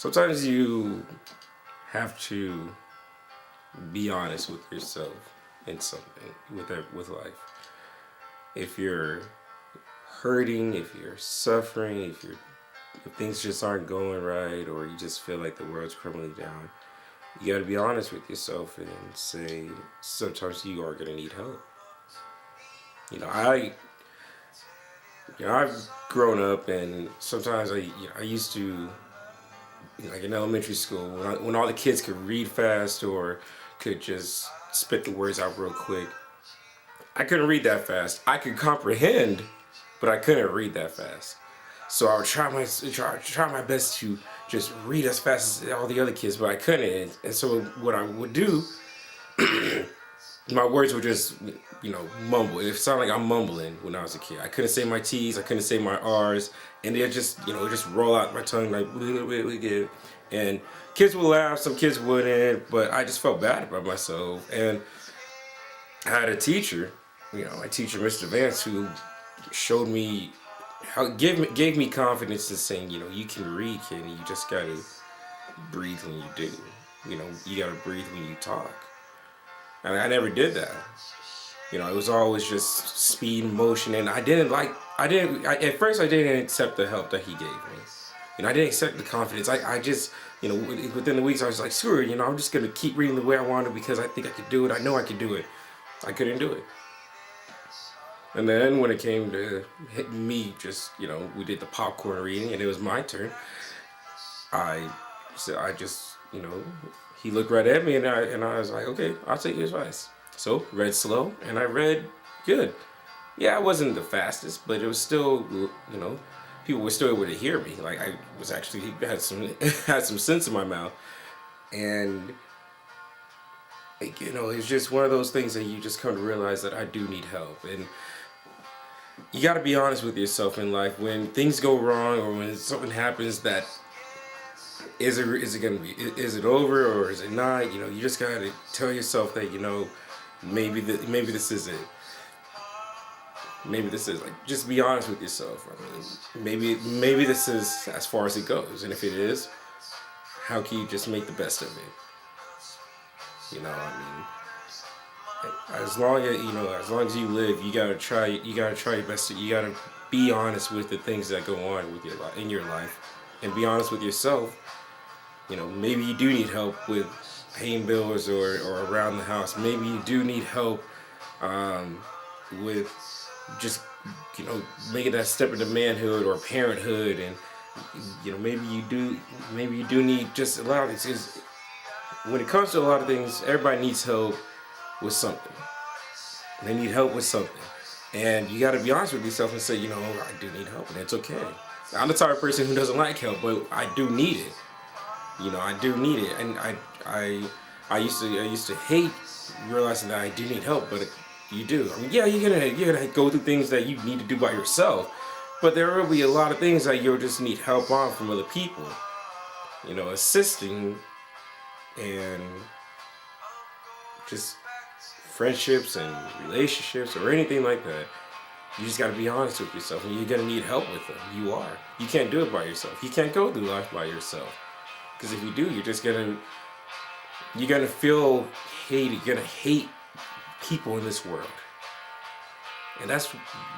Sometimes you have to be honest with yourself in something, with life. If you're hurting, if you're suffering, if things just aren't going right, or you just feel like the world's crumbling down, you got to be honest with yourself and say sometimes you are going to need help. You know, I've grown up, and sometimes I used to, like in elementary school, when all the kids could read fast or could just spit the words out real quick. I couldn't read that fast. I could comprehend, but I couldn't read that fast. So I would try my best to just read as fast as all the other kids, but I couldn't. And so what I would do, my words would just, mumble. It sounded like I'm mumbling when I was a kid. I couldn't say my T's, I couldn't say my R's, and they just roll out my tongue like, and kids would laugh, some kids wouldn't, but I just felt bad about myself. And I had a teacher, my teacher, Mr. Vance, who showed me gave me confidence in saying, you can read, kid, and you just gotta breathe when you do. You gotta breathe when you talk. And I never did that. It was always just speed and motion, and at first I didn't accept the help that he gave me. I didn't accept the confidence. I just, within the weeks I was like, screw it, I'm just gonna keep reading the way I wanted because I think I could do it. I know I could do it. I couldn't do it. And then when it came to me, we did the popcorn reading, and it was my turn. He looked right at me, and I was like, okay, I'll take your advice. So read slow, and I read good. Yeah, I wasn't the fastest, but it was still, people were still able to hear me. Like I was actually had some sense in my mouth, and it's just one of those things that you just come to realize that I do need help. And you got to be honest with yourself in life. When things go wrong or when something happens, that is it over or is it not? You just got to tell yourself that maybe this is it. Maybe this is, like, just be honest with yourself. I mean, maybe this is as far as it goes, and if it is, how can you just make the best of it? As long as you live, you gotta try your best. You gotta be honest with the things that go on with in your life, and be honest with yourself. Maybe you do need help with paying bills or around the house. Maybe you do need help with just making that step into manhood or parenthood, and maybe you do need just a lot of things. When it comes to a lot of things, everybody needs help with something. They need help with something. And you got to be honest with yourself and say, I do need help, and it's okay. I'm the type of person who doesn't like help, but I do need it. I do need it. And I used to hate realizing that I do need help, but you do. I mean, yeah, you're gonna go through things that you need to do by yourself, but there will be a lot of things that you'll just need help on from other people. Assisting and just friendships and relationships or anything like that. You just got to be honest with yourself, and you're gonna need help with them. You can't do it by yourself. You can't go through life by yourself, because if you do, you're gonna feel hate. You're gonna hate people in this world, and that's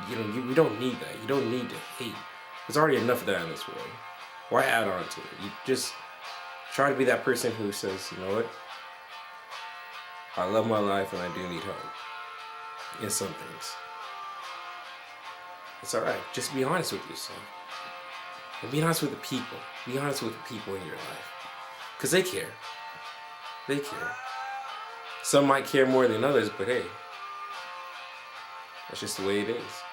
you don't need that. You don't need to hate. There's already enough of that in this world. Why add on to it? You just try to be that person who says, you know what, I love my life and I do need help in some things. It's alright. Just be honest with yourself. And be honest with the people. Be honest with the people in your life. Because they care. They care. Some might care more than others, but hey, that's just the way it is.